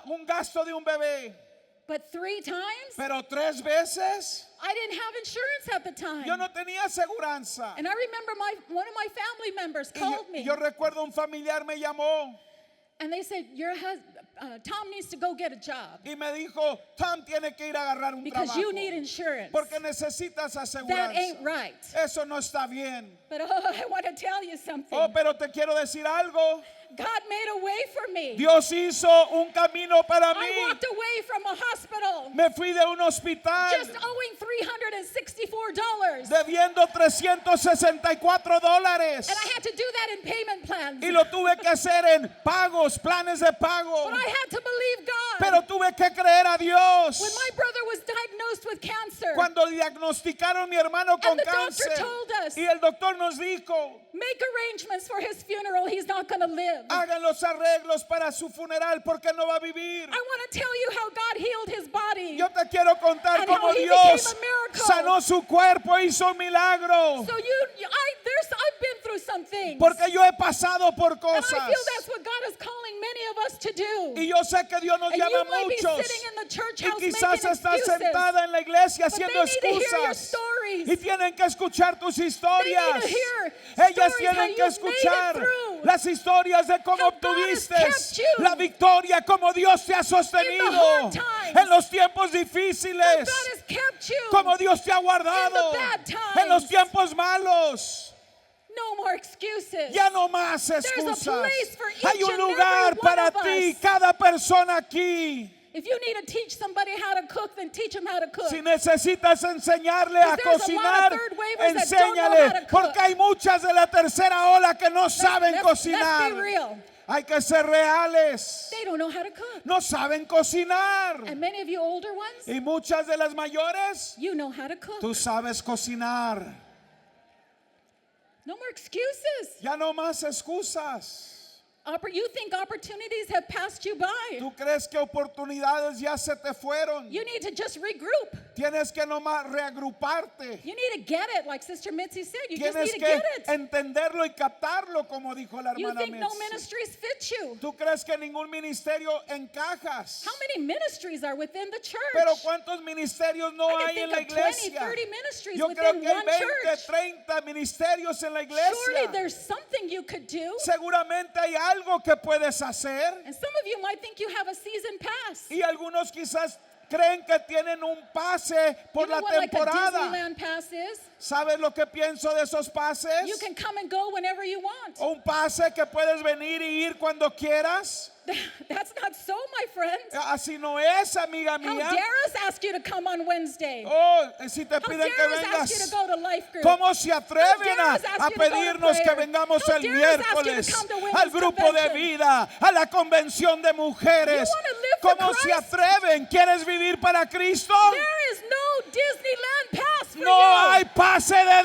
un gasto de un bebé, But 3 times? pero 3 veces I didn't have insurance at the time. yo no tenía seguranza. And I remember one of my family members Y called me yo recuerdo un familiar me llamó and they said, Tom needs to go get a job y me dijo, Tom tiene que ir a agarrar un because trabajo you need insurance. porque necesitas That aseguranza. ain't right. Eso no está bien. But I want to tell you something. Oh, pero te quiero decir algo. God made a way for me. Dios hizo un camino para I mí. walked away from a hospital Me fui de un hospital just owing $364. debiendo $364 And I had to do that in payment plans. y lo tuve que hacer en pagos, planes de pago. But I had to believe God. Pero tuve que creer a Dios. When my brother was diagnosed with cancer, Cuando diagnosticaron a mi hermano con the doctor cáncer told us, y el doctor nos dijo, make arrangements for his funeral, he's not going to live. hagan los arreglos para su funeral porque no va a vivir. I want to tell you how God healed his body. Yo te quiero contar And cómo how he Dios became a miracle. sanó su cuerpo, hizo un milagro. So I've been through some things. Porque yo he pasado por And cosas. I feel that's what God is calling many of us to do. Y yo sé que Dios nos And llama you a might be muchos. sitting in the church Y house quizás making estás excuses. sentada en la iglesia But haciendo they need to hear your excusas. stories. Y tienen que escuchar tus historias. They need to hear Ellas stories tienen how que you've made it escuchar through. las historias de cómo How God has obtuviste kept you. la victoria, cómo Dios te ha sostenido hard times. en los tiempos How difíciles, God has kept you. cómo Dios te ha guardado In the bad times. en los tiempos malos. No more excuses. Ya no más There's a excusas. place for each Hay un and lugar every one para of ti, us. cada persona aquí. If you need to teach somebody how to cook, then teach them how to cook. Si necesitas enseñarle a There's a lot cocinar, of third wavers that don't know how enséñale, to cook. porque hay muchas de la tercera ola que no saben Let's be cocinar. real. Hay que ser reales. They don't know how to cook. No saben cocinar. And many of you older ones, Y muchas de las mayores, you know how to cook. tú sabes cocinar. No more excuses. Ya no más excusas. You think opportunities have passed you by. Tú crees que oportunidades ya se te fueron. You need to just regroup. Tienes que nomás reagruparte. You need to get it, like Sister Mitzi said. You just need Tienes to que get it. entenderlo y captarlo, como dijo la You hermana think no Mitzi. ministries fit you. Tú crees que ningún ministerio encajas. How many ministries are within the church? Pero ¿cuántos ministerios no I hay can en la think of 20, iglesia? 30 ministries Yo creo within que hay one 20, church. 30 ministerios en la Surely iglesia. there's something you could do. Seguramente hay algo que puedes hacer. And some of you might think you have a season pass. Y algunos quizás creen que tienen un pase por You know la what like a temporada. Disneyland pass is? ¿Sabes lo que pienso de esos pases? You can come and go whenever you want. Un pase que puedes venir y ir cuando quieras. That's not so, my friend. Así no es, amiga How mía. dare us ask you to come on Wednesday? Oh, si te How piden dare que us ask you to vengas. go to life group? ¿Cómo se atreven How dare us ask a you to go to pedirnos que prayer? vengamos How el dare us ask you to miércoles come to women's al grupo de convention? vida, a la convención de mujeres? You wanna live for ¿Cómo se Christ? atreven? ¿Quieres vivir para Cristo? There is no Disneyland pass for No you. hay pase de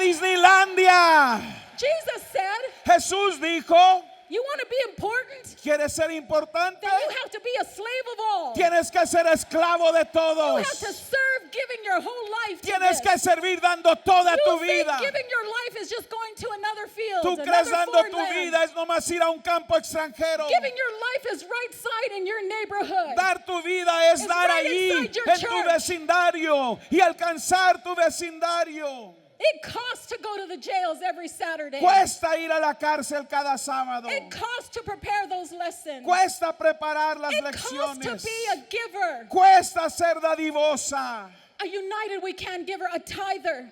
Disneylandia. Jesus said, Jesús dijo, you want to be important? ¿quieres ser importante? Then you have to be a slave of all. Tienes que ser esclavo de You todos. have to serve giving your whole life to Tienes que this. servir dando toda You tu think vida. giving your life is just going to another field, Tú crees another dando foreign tu land. vida es nomás ir a un campo extranjero. Giving your life is right side in your neighborhood. Dar tu vida es It's dar right allí inside your en tu church. vecindario y alcanzar tu vecindario. It costs to go to the jails every Saturday. Cuesta ir a la cárcel cada sábado. It costs to prepare those lessons. Cuesta preparar las It costs to lecciones. be a giver. Cuesta ser dadivosa. A United We Can giver, a tither.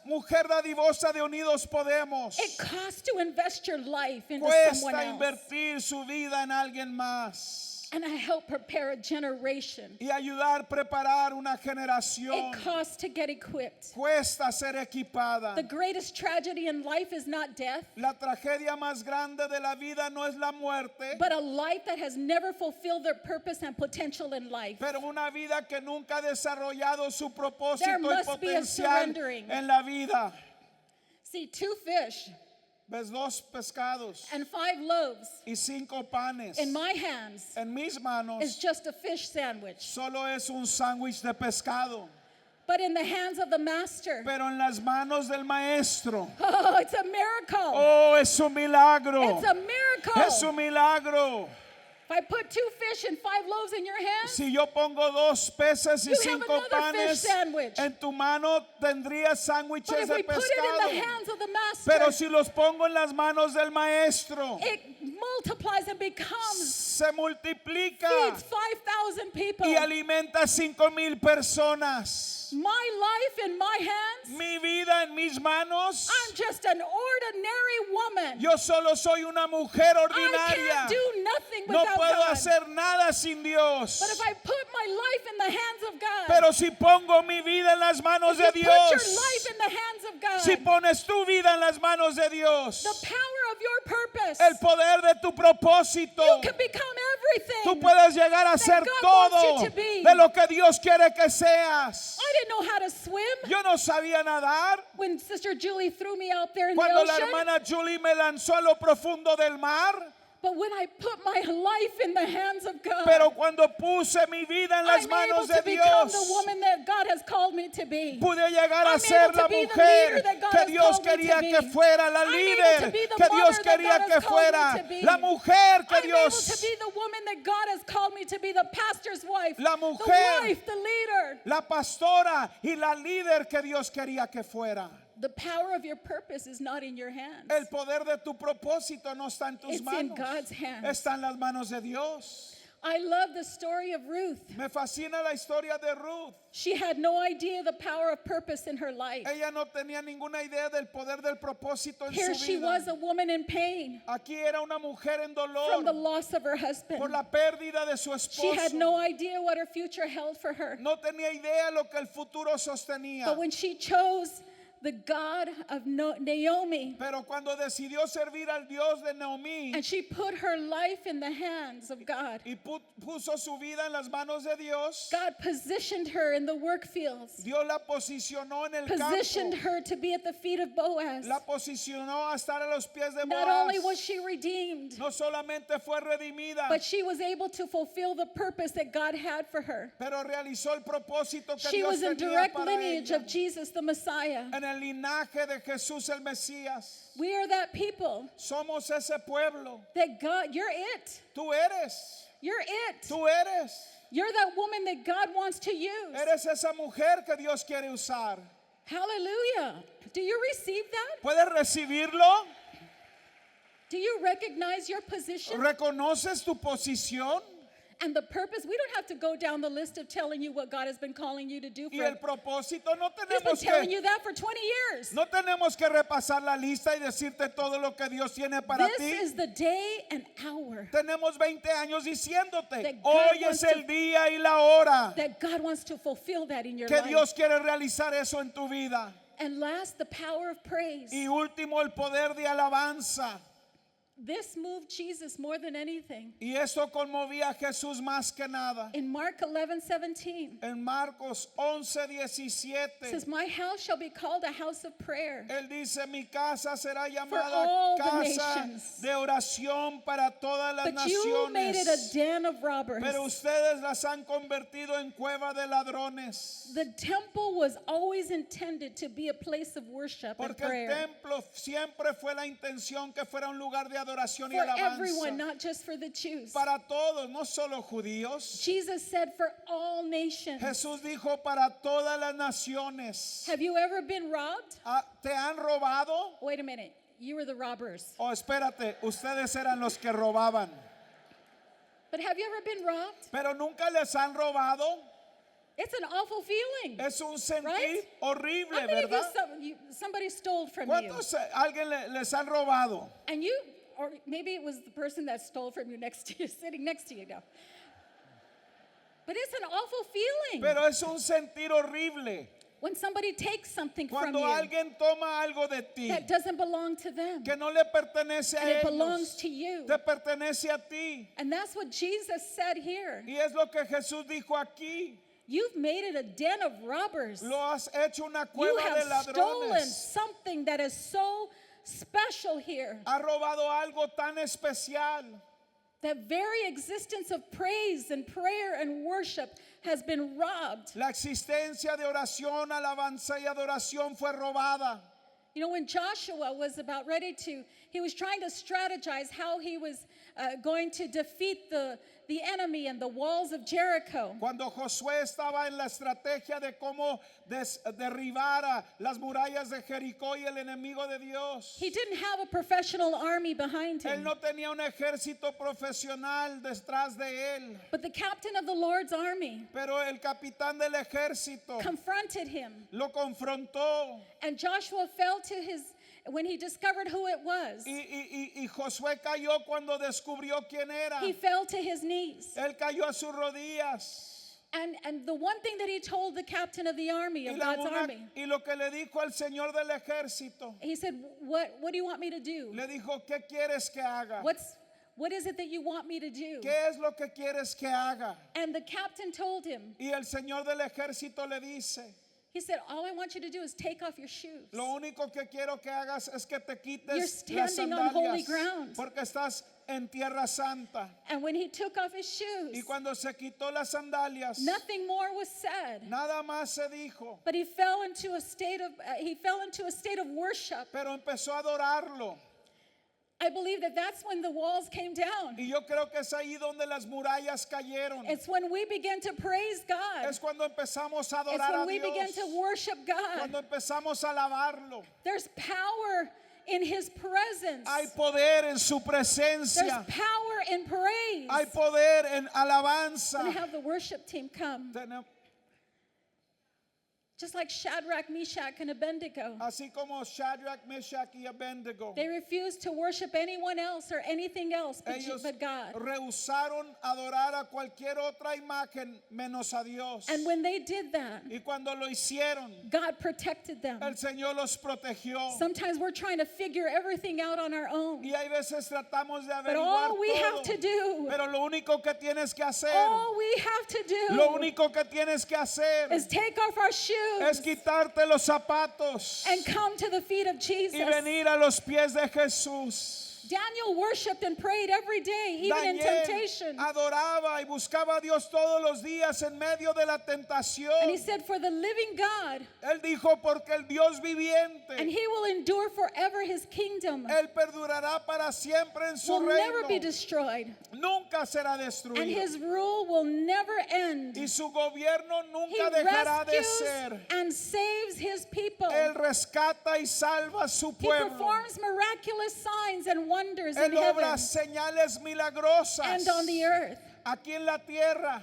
Mujer dadivosa de Unidos Podemos. It costs to invest your life into someone Cuesta else. invertir su vida en alguien más. And I help prepare a generation. Y ayudar a preparar una generación. It costs to get equipped. Cuesta ser equipada. The greatest tragedy in life is not death, La tragedia más grande de la vida no es la muerte, but a life that has never fulfilled their purpose and potential in life. pero una vida que nunca ha desarrollado su There propósito y must be a potencial surrendering. en la vida. See, 2 fish Ves 2 pescados and 5 loaves y 5 panes. in my hands En mis is manos just a fish sandwich. solo es un sándwich de pescado, But in the hands of the master, pero en las manos del maestro, oh, it's a miracle. oh, es un milagro. It's a miracle. Es un milagro. If I put 2 fish and 5 loaves in your hands, Si yo pongo 2 peces y You have 5 another fish panes sandwich. en tu mano, tendrías but sándwiches if de we put it in the pescado. hands of the master, Pero si los pongo en las manos del maestro, it multiplies and becomes, se multiplica feeds 5,000 people. y alimenta 5,000 personas. My life in my hands, Mi vida en mis manos, I'm just an ordinary woman. yo solo soy una mujer I ordinaria. can't do nothing No without puedo God. hacer nada sin Dios. But if I put my life in the hands of God, Pero si pongo mi vida en las manos if de you put your Dios, life in the hands of God, si pones tu vida en las manos de Dios, the power of your purpose, el poder de tu propósito, you can become everything. tú puedes llegar a ser God todo wants you to be. de lo que Dios quiere que seas. I didn't know how to swim Yo no sabía nadar. when Sister Julie threw me out there in Cuando the la ocean. hermana Julie me lanzó a lo profundo del mar, But when I put my life in the hands of God, pero cuando puse mi vida en las I'm manos able de to become Dios, the woman that God has called me to be. pude llegar I'm a ser able to la be the mujer leader that God que has Dios called me to quería be. que fuera, la I'm able líder to be the que Dios mother that quería God que has called me fuera, to be. la mujer que I'm able to Dios, be the woman that God has called me to be, the pastor's wife, La the mujer. wife, the leader. la pastora y la líder que Dios quería que fuera. The power of your purpose is not in your hands. El poder de tu propósito no está en tus It's in manos, God's hands. está en las manos de Dios. I love the story of Ruth. Me fascina la historia de Ruth. She had no idea the power of purpose in her life. Ella no tenía ninguna idea del poder del propósito en Here su she vida. was, a woman in pain Aquí era una mujer en from the dolor loss of her por husband. la pérdida de su She had esposo. no idea what her future held for her. No tenía idea lo que el futuro sostenía. But when she chose the God of Naomi, Pero cuando decidió servir al Dios de Naomi and she put her life in the hands of God, y puso su vida en las manos de Dios, God positioned her in the work fields, Dios la posicionó en el positioned campo, her to be at the feet of Boaz. la posicionó a estar a los pies de Not only was Boaz. she redeemed, No solamente fue redimida, but she was able to fulfill the purpose that God had for her. pero realizó el propósito que She Dios was in tenía direct para lineage ella. of Jesus the Messiah. En el linaje de Jesús el Mesías. We are that people Somos ese pueblo. that God, you're it. Tú eres. You're it. Tú eres. You're that woman that God wants to use. Eres esa mujer que Dios quiere usar. Hallelujah. Do you receive that? ¿Puedes recibirlo? Do you recognize your position ¿Reconoces tu posición? and the purpose? We don't have to go down the list of telling you what God has been calling you to do Y for. el propósito no He's been tenemos telling que you that for 20 years. no tenemos que repasar la lista y decirte todo lo que Dios tiene para This ti. is the day and hour Tenemos 20 años diciéndote, That God hoy wants es el día y la hora that God wants to fulfill that in your que life. Dios quiere realizar eso en tu vida. And last, the power of praise. Y último, el poder de alabanza. This moved Jesus more than anything. Y esto conmovía a Jesús más que nada. In Mark 11:17, En Marcos 11:17, it says, "My house shall be called a house of prayer." él dice, mi casa será llamada all the casa nations. de oración para todas las But you made it a naciones. den of robbers. Pero ustedes las han convertido en cueva de ladrones. The temple was always intended to be a place of worship and Porque el prayer. templo siempre fue la intención que fuera un lugar de adoración y for everyone, alabanza. not just for the Jews. Para todos, no solo judíos. Jesus said for all nations. Jesús dijo para todas las naciones. Have you ever been robbed? ¿Te han robado? Wait a minute. You were the robbers. Oh, espérate, ustedes eran los que robaban. But have you ever been robbed? Pero nunca les han robado. It's an awful feeling. Es un sentir Right? horrible, How many of ¿verdad? somebody stole from you? ¿Cuántos alguien les han robado? And you, or maybe it was the person that stole from you next to you, sitting next to you now. But it's an awful feeling Pero es un sentir horrible when somebody takes something from cuando you alguien toma algo de ti that doesn't belong to them. que no le pertenece And a it belongs ellos, to you. te pertenece a ti. And that's what Jesus said here. Y es lo que Jesús dijo aquí. You've made it a den of robbers. Lo has hecho una You cueva de have stolen ladrones. something that is so special here. Ha robado algo tan especial. That very existence of praise and prayer and worship has been robbed. La existencia de oración, alabanza y adoración fue robada. You know, when Joshua was about ready to, he was trying to strategize how he was going to defeat the enemy and the walls of Jericho. Cuando Josué estaba en la estrategia de cómo derribar a las murallas de Jericó y el enemigo de Dios. He didn't have a professional army behind Él him. no tenía un ejército profesional detrás de él. But the captain of the Lord's army Pero el capitán del ejército confronted him. lo confrontó. And Joshua fell to his, when he discovered who it was, Y Josué cayó cuando descubrió quién era. he fell to his knees. Él cayó a sus rodillas. And the one thing that he told the captain of the army, of God's army, Y lo que le dijo al Señor del ejército, he said, what do you want me to do? le dijo, ¿qué quieres que haga? What is it that you want me to do? ¿Qué es lo que quieres que haga? And the captain told him, Y el Señor del ejército le dice, he said, all I want you to do is take off your shoes. lo único que quiero que hagas es que te You're quites las standing on holy sandalias, ground. porque estás en tierra santa. And when he took off his Y shoes, cuando se quitó las sandalias, nothing more was said. nada más se dijo, But he fell into a state of worship. pero empezó a adorarlo. I believe that that's when the walls came down. Y yo creo que es ahí donde las murallas cayeron. It's when we begin to praise God. Es cuando empezamos a It's adorar when a we begin Dios. to worship God. Cuando empezamos a alabarlo. There's power in his presence. Hay poder en su There's presencia. power in praise. Hay poder en I'm alabanza. going to have the worship team come. Just like Shadrach, Meshach, and Abednego. Así como Shadrach, Meshach y Abednego. They refused to worship anyone else or anything else Ellos but God. rehusaron adorar a cualquier otra imagen menos a Dios. And when they did that, Y cuando lo hicieron, God protected them. el Señor los protegió. Sometimes we're trying to figure everything out on our own. Y hay veces tratamos de But averiguar all we have todo. to do, Pero lo único que tienes que hacer, all we have to lo do único que tienes que hacer is take off our shoes es quitarte los zapatos and come to the feet of Jesus. y venir a los pies de Jesús. Daniel worshiped and prayed every day, even in temptation. Adoraba y buscaba a Dios todos los días en medio de la And he tentación. said, for the living God, Él dijo, porque el Dios and viviente, he will endure forever his kingdom, Él perdurará para siempre en su will never be reino. destroyed, Nunca será and destruido. his rule will never end. Y su gobierno He nunca dejará de rescues ser. and saves his people. Él rescata y salva a su He pueblo. performs miraculous signs and wonders in Él heaven obra señales milagrosas and on the earth. aquí en la tierra.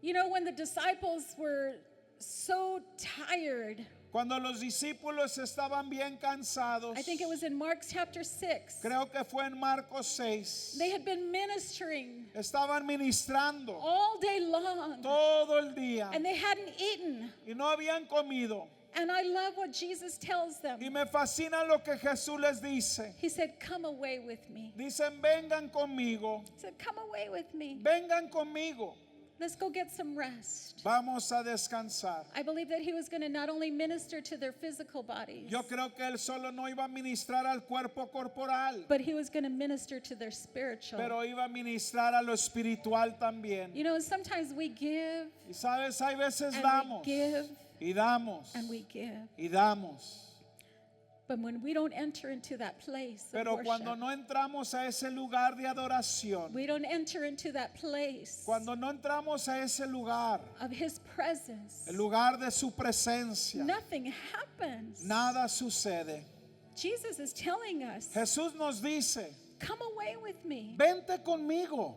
You know, when the disciples were so tired, Cuando los discípulos estaban bien cansados, I think it was in Mark chapter 6, creo que fue en Marcos 6, they had been ministering estaban ministrando all day long todo el día and they hadn't eaten. y no habían comido. And I love what Jesus tells them. Y me fascina lo que Jesús les dice. He said, come away with me. Dicen, vengan conmigo, He said, come away with me. vengan conmigo, Let's go get some rest. vamos a descansar. I believe that he was going to not only minister to their physical bodies, Yo creo que él solo no iba a ministrar al cuerpo corporal, but he was going to minister to their spiritual. pero iba a ministrar a lo espiritual también. You know, sometimes we give Y sabes, hay veces and damos we give y damos and we give. y damos. But when we don't enter into that place of Pero worship, cuando no entramos a ese lugar de adoración, we don't enter into that place cuando no entramos a ese lugar, of His presence, el lugar de su presencia, nothing happens. nada sucede. Jesus is telling us, Jesús nos dice, come away with me. vente conmigo.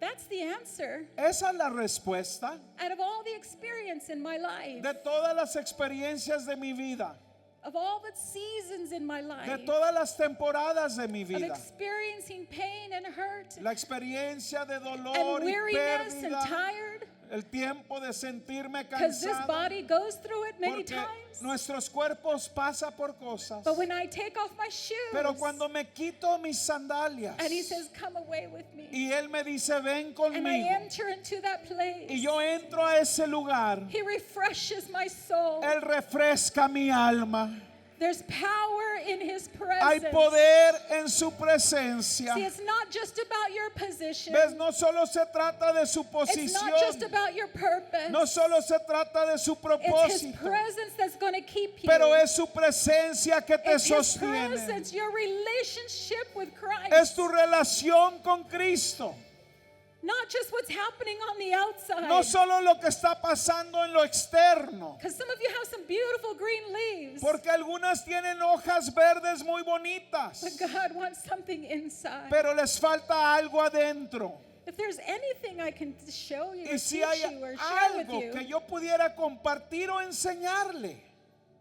That's the answer. Esa es la respuesta Out of all the experience in my life, de todas las experiencias de mi vida, of all the seasons in my de life, todas las temporadas de mi of vida, experiencing pain and hurt la experiencia de dolor and y weariness and pérdida, tired, el tiempo de sentirme because this cansado, body goes through it many porque times. nuestros cuerpos pasan por cosas. But when I take off my shoes, Pero cuando me quito mis sandalias and He says, come away with me, y Él me dice, ven and I conmigo, enter into that place, y yo entro a ese lugar, He refreshes my soul. Él refresca mi alma. There's power in His Hay presence. poder en su presencia. See, it's not just about your position. ¿Ves? No solo se trata de su It's not just posición, about your purpose. no solo se trata de su It's His propósito, presence that's going to keep you. pero es su presencia que te It's His sostiene. presence, your relationship with Christ. Es tu relación con Cristo. Not just what's happening on the outside. No solo lo que está pasando en lo externo. Because some of you have some beautiful green leaves. Porque algunas tienen hojas verdes muy bonitas, But God wants something inside. pero les falta algo adentro. If there's anything I can show you, or Y si teach hay you, or share with algo you, que yo pudiera compartir o enseñarle,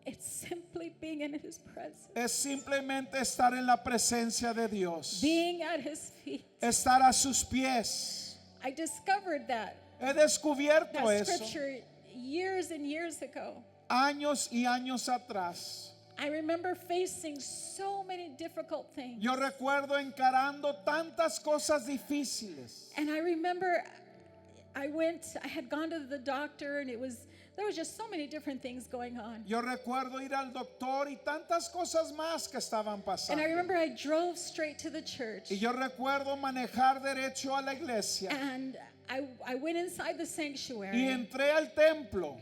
it's simply being in His presence. es simplemente estar en la presencia de Dios, Being at His feet. estar a sus pies. I discovered that Descubierto eso scripture years and years ago. años y años atrás. I remember facing so many difficult things. Yo recuerdo encarando tantas cosas difíciles. And I remember I had gone to the doctor, and there was just so many different things going on. Yo recuerdo ir al doctor y tantas cosas más que estaban And pasando. I remember I drove straight to the church, Y yo recuerdo manejar derecho a la iglesia and I went inside the y sanctuary, entré al templo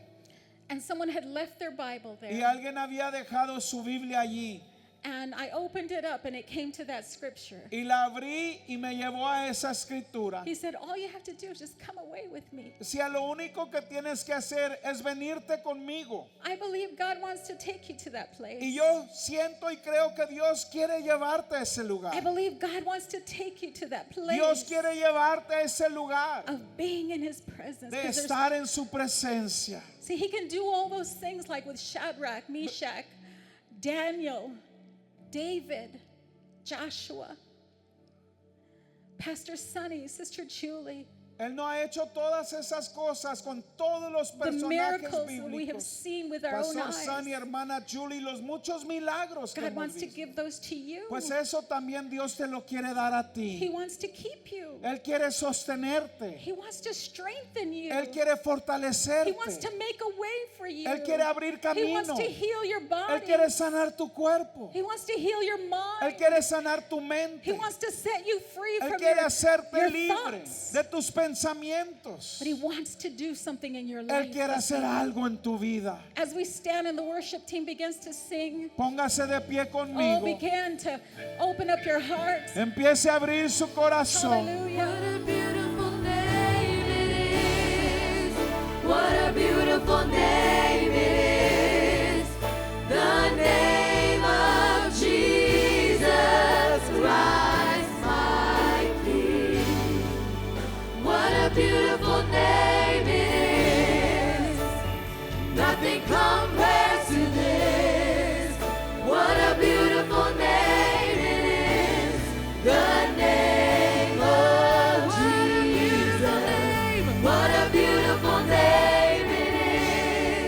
and someone had left their Bible y there. alguien había dejado su Biblia allí. And I opened it up, and it came to that scripture. Y la abrí y me llevó a esa escritura. He said, all you have to do is just come away with me. Si a lo único que tienes que hacer es venirte conmigo. I believe God wants to take you to that place. Y yo siento y creo que Dios quiere llevarte a ese lugar. I believe God wants to take you to that place Dios quiere llevarte a ese lugar of being in His presence. de 'Cause there's- estar en su presencia. See, He can do all those things like with Shadrach, Meshach, Daniel, David, Joshua, Pastor Sonny, Sister Julie. Él no ha hecho todas esas cosas con todos los The personajes miracles that we have bíblicos. seen with our own Pastor eyes. Sunny, hermana Julie, los muchos milagros que God hemos wants to visto. give those to you. Pues eso también Dios te lo quiere dar a He ti. wants to keep you. Él quiere sostenerte. He wants to strengthen you. Él quiere He fortalecerte. wants to make a way for you. Él quiere abrir He wants camino. to heal your Él body. quiere sanar tu cuerpo. He wants to heal your mind. Él quiere sanar tu He mente. wants to set you free Él from quiere your hacerte libre thoughts. de tus pensamientos. But He wants to do something in your Él life. quiere hacer algo en tu vida. As we stand and the worship team begins to sing, Póngase de pie oh, conmigo. begin to open up your hearts. Empiece a abrir su corazón. Hallelujah. What a beautiful name it is. What a beautiful name it is. The name of Jesus Christ, my King. What a beautiful name it is. Nothing compares to this. What a beautiful name it is. The name of Jesus. What a beautiful name it is.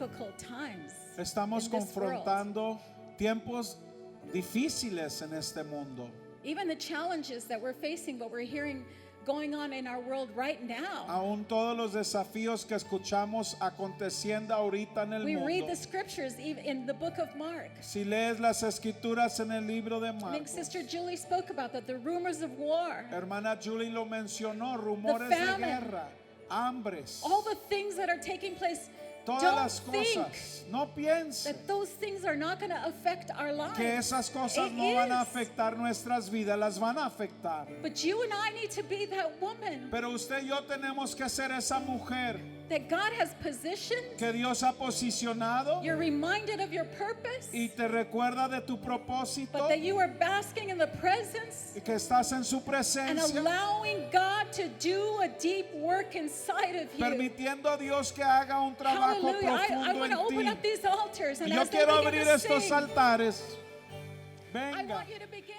difficult times. Estamos in this world. confrontando tiempos difíciles en este mundo. Even the challenges that we're facing, what we're hearing going on in our world right now. Aún todos los desafíos que escuchamos aconteciendo ahorita en el We read mundo. the scriptures even in the book of Mark. Si lees las escrituras en el libro de I think Marcos, Sister Julie spoke about that, the rumors of war, hermana Julie lo mencionó, rumores de famine. guerra, hambres, all the things that are taking place. todas Don't las think cosas. No piense that those things are not going to affect our lives. que esas cosas It no van a is. afectar nuestras vidas, las van a afectar. But you and I need to be that woman Pero usted y yo tenemos que ser esa mujer that God has positioned. que Dios ha posicionado You're reminded of your purpose, y te recuerda de tu propósito but that you are basking in the presence y que estás en su and presencia, allowing God to do a deep work inside of you. permitiendo a Dios que haga un trabajo Hallelujah. I profundo want to open en up ti. these altars, and Y yo as they quiero begin abrir to estos sing, altares. I Venga. want you to begin.